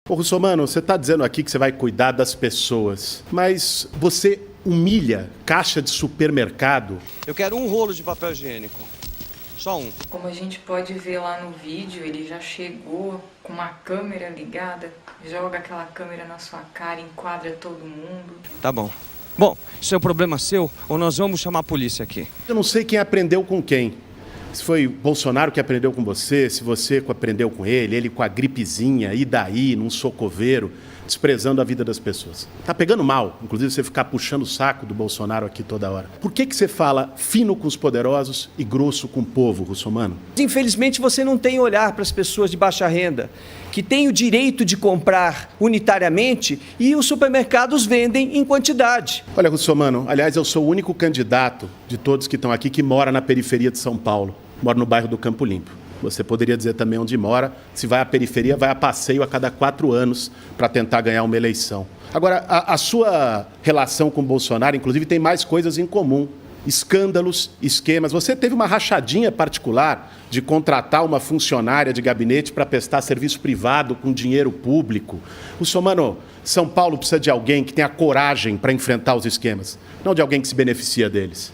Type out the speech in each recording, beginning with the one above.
Ô, Russomano, você está dizendo aqui que você vai cuidar das pessoas, mas você humilha caixa de supermercado? Eu quero um rolo de papel higiênico. Só um. Como a gente pode ver lá no vídeo, ele já chegou com uma câmera ligada, joga aquela câmera na sua cara, enquadra todo mundo. Tá bom. Bom, isso é um problema seu ou nós vamos chamar a polícia aqui? Eu não sei quem aprendeu com quem. Se foi Bolsonaro que aprendeu com você, se você aprendeu com ele com a gripezinha, e daí, num socoveiro, desprezando a vida das pessoas. Tá pegando mal, inclusive você ficar puxando o saco do Bolsonaro aqui toda hora. Por que você fala fino com os poderosos e grosso com o povo, Russomano? Infelizmente você não tem olhar para as pessoas de baixa renda, que têm o direito de comprar unitariamente e os supermercados vendem em quantidade. Olha, Russomano, aliás, eu sou o único candidato de todos que estão aqui que mora na periferia de São Paulo. Moro no bairro do Campo Limpo. Você poderia dizer também onde mora. Se vai à periferia, vai a passeio a cada 4 anos para tentar ganhar uma eleição. Agora, a sua relação com o Bolsonaro, inclusive, tem mais coisas em comum. Escândalos, esquemas. Você teve uma rachadinha particular de contratar uma funcionária de gabinete para prestar serviço privado com dinheiro público. Russomano, São Paulo precisa de alguém que tenha coragem para enfrentar os esquemas, não de alguém que se beneficia deles.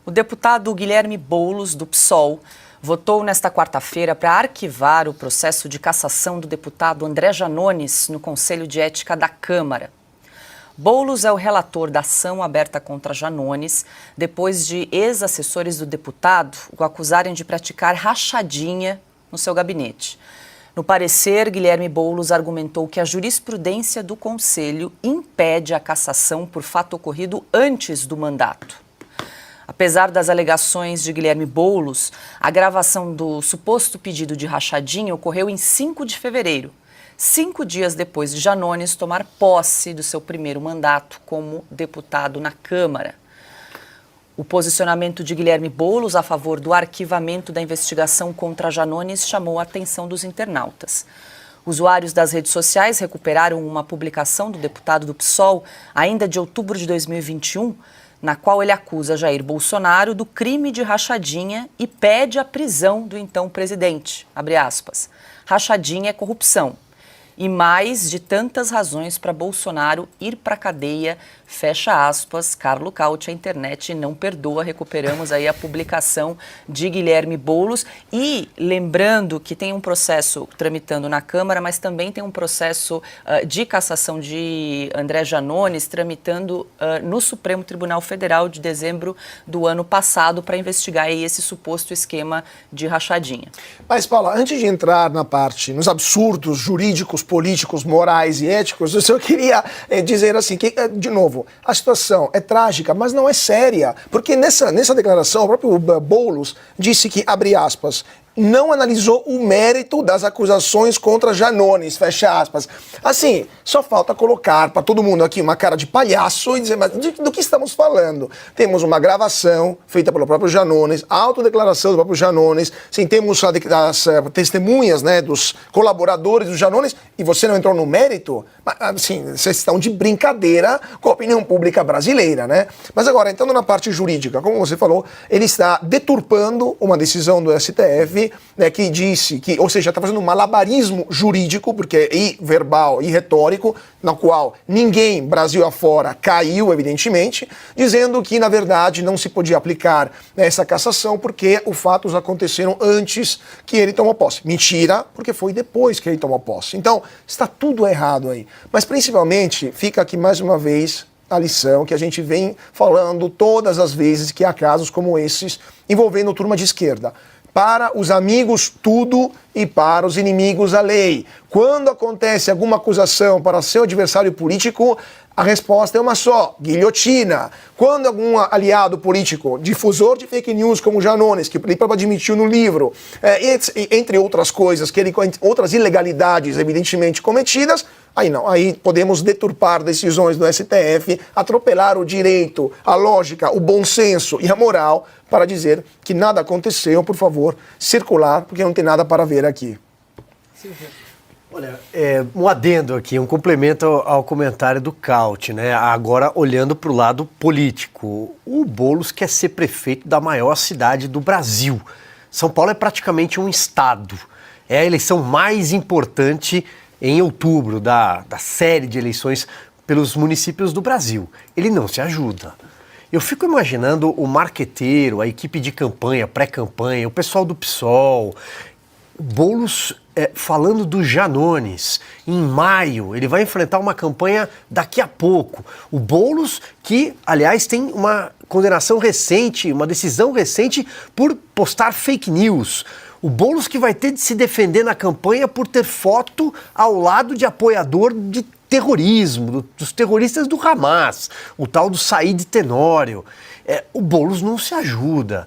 O deputado Guilherme Boulos, do PSOL, votou nesta quarta-feira para arquivar o processo de cassação do deputado André Janones no Conselho de Ética da Câmara. Boulos é o relator da ação aberta contra Janones, depois de ex-assessores do deputado o acusarem de praticar rachadinha no seu gabinete. No parecer, Guilherme Boulos argumentou que a jurisprudência do Conselho impede a cassação por fato ocorrido antes do mandato. Apesar das alegações de Guilherme Boulos, a gravação do suposto pedido de rachadinha ocorreu em 5 de fevereiro, 5 dias depois de Janones tomar posse do seu primeiro mandato como deputado na Câmara. O posicionamento de Guilherme Boulos a favor do arquivamento da investigação contra Janones chamou a atenção dos internautas. Usuários das redes sociais recuperaram uma publicação do deputado do PSOL, ainda de outubro de 2021, na qual ele acusa Jair Bolsonaro do crime de rachadinha e pede a prisão do então presidente. Abre aspas. Rachadinha é corrupção. E mais de tantas razões para Bolsonaro ir para a cadeia, fecha aspas. Carlo Cauti, a internet não perdoa. Recuperamos aí a publicação de Guilherme Boulos. E lembrando que tem um processo tramitando na Câmara, mas também tem um processo de cassação de André Janones tramitando no Supremo Tribunal Federal de dezembro do ano passado para investigar aí esse suposto esquema de rachadinha. Mas, Paula, antes de entrar nos absurdos jurídicos, políticos, morais e éticos, eu só queria dizer assim, que, de novo, a situação é trágica, mas não é séria, porque nessa declaração o próprio Boulos disse que, abre aspas, não analisou o mérito das acusações contra Janones, fecha aspas. Assim, só falta colocar para todo mundo aqui uma cara de palhaço e dizer, mas do que estamos falando? Temos uma gravação feita pelo próprio Janones, a autodeclaração do próprio Janones, sim, temos as testemunhas, né, dos colaboradores do Janones, e você não entrou no mérito? Assim, vocês estão de brincadeira com a opinião pública brasileira, né? Mas agora, entrando na parte jurídica, como você falou, ele está deturpando uma decisão do STF, né, que disse que, ou seja, está fazendo um malabarismo jurídico, porque é verbal e retórico, na qual ninguém, Brasil afora, caiu, evidentemente, dizendo que, na verdade, não se podia aplicar essa cassação porque os fatos aconteceram antes que ele tomou posse. Mentira, porque foi depois que ele tomou posse. Então, está tudo errado aí. Mas, principalmente, fica aqui mais uma vez a lição que a gente vem falando todas as vezes que há casos como esses envolvendo turma de esquerda. Para os amigos, tudo, e para os inimigos, a lei. Quando acontece alguma acusação para seu adversário político, a resposta é uma só, guilhotina. Quando algum aliado político, difusor de fake news como Janones, que ele próprio admitiu no livro, entre outras coisas, outras ilegalidades evidentemente cometidas, aí não, aí podemos deturpar decisões do STF, atropelar o direito, a lógica, o bom senso e a moral para dizer que nada aconteceu, por favor, circular, porque não tem nada para ver aqui. Olha, um adendo aqui, um complemento ao comentário do Caute, né? Agora, olhando para o lado político, o Boulos quer ser prefeito da maior cidade do Brasil. São Paulo é praticamente um estado. É a eleição mais importante em outubro da série de eleições pelos municípios do Brasil. Ele não se ajuda. Eu fico imaginando o marqueteiro, a equipe de campanha, pré-campanha, o pessoal do PSOL, Boulos falando do Janones. Em maio, ele vai enfrentar uma campanha daqui a pouco. O Boulos, que, aliás, tem uma condenação recente, uma decisão recente por postar fake news. O Boulos que vai ter de se defender na campanha por ter foto ao lado de apoiador de terrorismo, dos terroristas do Hamas, o tal do Said Tenório. O Boulos não se ajuda.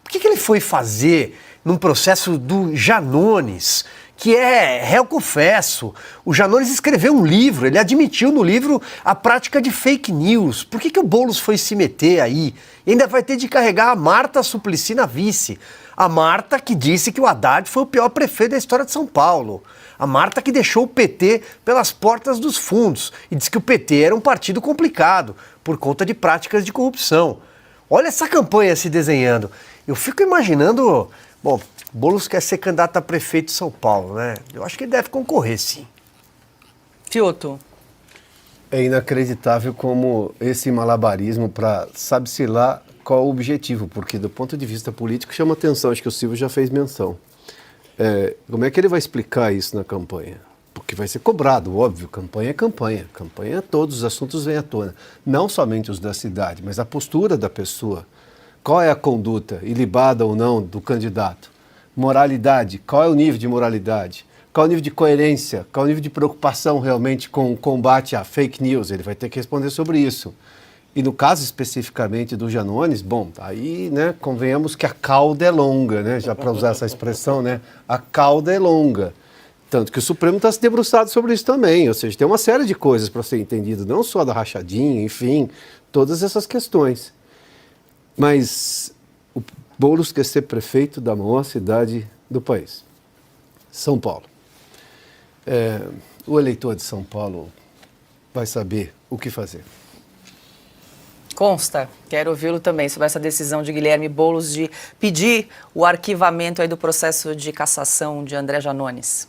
O que ele foi fazer num processo do Janones, que é réu confesso? O Janones escreveu um livro, ele admitiu no livro a prática de fake news. Por que o Boulos foi se meter aí? E ainda vai ter de carregar a Marta Suplicy na vice. A Marta que disse que o Haddad foi o pior prefeito da história de São Paulo. A Marta que deixou o PT pelas portas dos fundos e disse que o PT era um partido complicado por conta de práticas de corrupção. Olha essa campanha se desenhando. Eu fico imaginando... Bom, Boulos quer ser candidato a prefeito de São Paulo, né? Eu acho que ele deve concorrer, sim. Fiuto. É inacreditável como esse malabarismo para sabe-se lá qual o objetivo, porque do ponto de vista político chama atenção, acho que o Silvio já fez menção. Como é que ele vai explicar isso na campanha? Porque vai ser cobrado, óbvio, campanha é campanha. Campanha, todos os assuntos vêm à tona. Não somente os da cidade, mas a postura da pessoa. Qual é a conduta, ilibada ou não, do candidato? Moralidade, qual é o nível de moralidade? Qual é o nível de coerência? Qual é o nível de preocupação realmente com o combate à fake news? Ele vai ter que responder sobre isso. E no caso especificamente do Janones, bom, aí, né, convenhamos que a cauda é longa, né, já para usar essa expressão, né, a cauda é longa. Tanto que o Supremo está se debruçado sobre isso também, ou seja, tem uma série de coisas para ser entendido, não só da rachadinha, enfim, todas essas questões. Mas o Boulos quer ser prefeito da maior cidade do país, São Paulo. O eleitor de São Paulo vai saber o que fazer. Consta, quero ouvi-lo também sobre essa decisão de Guilherme Boulos de pedir o arquivamento aí do processo de cassação de André Janones.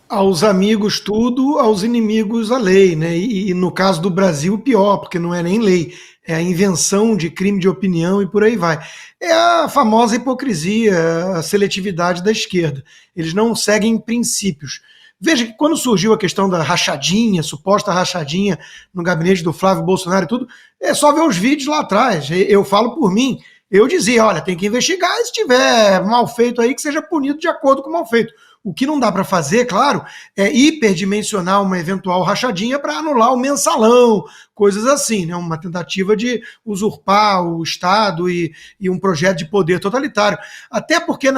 Aos amigos tudo, aos inimigos a lei, né? E no caso do Brasil, pior, porque não é nem lei, é a invenção de crime de opinião e por aí vai. É a famosa hipocrisia, a seletividade da esquerda. Eles não seguem princípios. Veja que quando surgiu a questão da rachadinha, suposta rachadinha no gabinete do Flávio Bolsonaro e tudo, é só ver os vídeos lá atrás. Eu falo por mim. Eu dizia, olha, tem que investigar, e se tiver mal feito aí, que seja punido de acordo com o mal feito. O que não dá para fazer, claro, é hiperdimensionar uma eventual rachadinha para anular o mensalão, coisas assim, né? Uma tentativa de usurpar o Estado e um projeto de poder totalitário. Até porque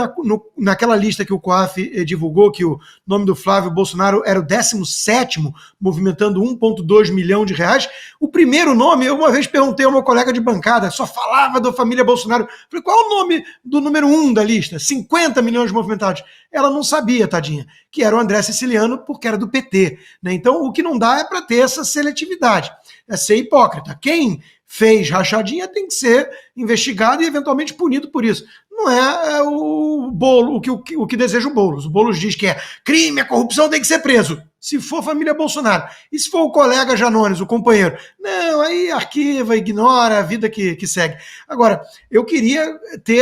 naquela lista que o COAF divulgou, que o nome do Flávio Bolsonaro era o 17º, movimentando 1,2 milhão de reais, o primeiro nome, eu uma vez perguntei a uma colega de bancada, só falava da família Bolsonaro. Falei, qual é o nome do número 1 da lista? 50 milhões movimentados. Ela não sabia, tadinha, que era o André Siciliano, porque era do PT. Né? Então, o que não dá é para ter essa seletividade, é ser hipócrita. Quem fez rachadinha tem que ser investigado e eventualmente punido por isso. Não é o Boulos, o que deseja o Boulos. O Boulos diz que é crime, a corrupção tem que ser preso. Se for família Bolsonaro. E se for o colega Janones, o companheiro? Não, aí arquiva, ignora a vida que segue. Agora, eu queria ter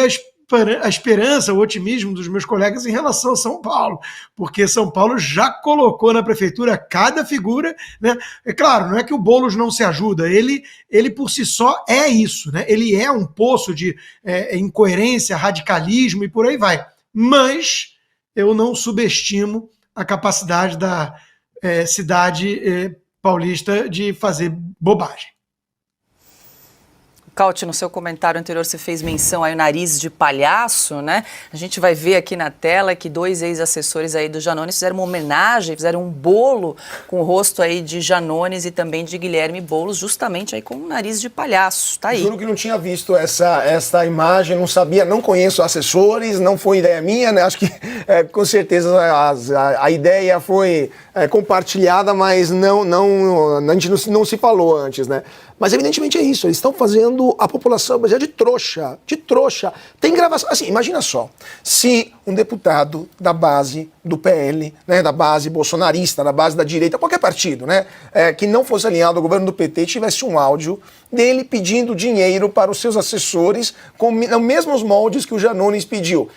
a esperança, o otimismo dos meus colegas em relação a São Paulo, porque São Paulo já colocou na prefeitura cada figura, né? É claro, não é que o Boulos não se ajuda, ele por si só é isso, né? Ele é um poço de incoerência, radicalismo e por aí vai. Mas eu não subestimo a capacidade da cidade paulista de fazer bobagem. Cauti, no seu comentário anterior você fez menção aí ao nariz de palhaço, né? A gente vai ver aqui na tela que 2 ex-assessores aí do Janones fizeram uma homenagem, fizeram um bolo com o rosto aí de Janones e também de Guilherme Boulos, justamente aí com o nariz de palhaço. Tá aí. Juro que não tinha visto essa imagem, não sabia, não conheço assessores, não foi ideia minha, né? Acho que com certeza a ideia foi compartilhada, mas a gente não se falou antes, né? Mas evidentemente é isso, eles estão fazendo a população brasileira de trouxa. Tem gravação, assim, imagina só, se um deputado da base do PL, né, da base bolsonarista, da base da direita, qualquer partido, né, que não fosse alinhado ao governo do PT, tivesse um áudio dele pedindo dinheiro para os seus assessores com os mesmos moldes que o Janones pediu.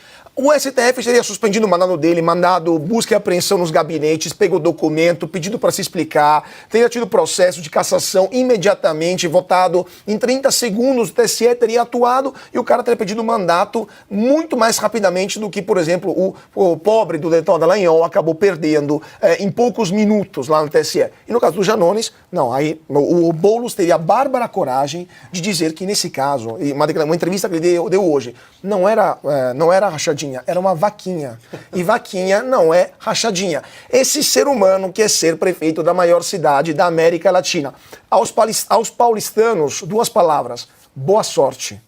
O STF teria suspendido o mandado dele, mandado busca e apreensão nos gabinetes, pegou documento, pedido para se explicar, teria tido processo de cassação imediatamente, votado em 30 segundos, o TSE teria atuado e o cara teria pedido mandato muito mais rapidamente do que, por exemplo, o pobre do Deltan Dallagnol acabou perdendo em poucos minutos lá no TSE. E no caso do Janones, não, aí o Boulos teria a bárbara coragem de dizer que nesse caso, uma entrevista que ele deu hoje, não era rachadinha, era uma vaquinha. E vaquinha não é rachadinha. Esse ser humano quer ser prefeito da maior cidade da América Latina. Aos paulistanos, 2 palavras: boa sorte.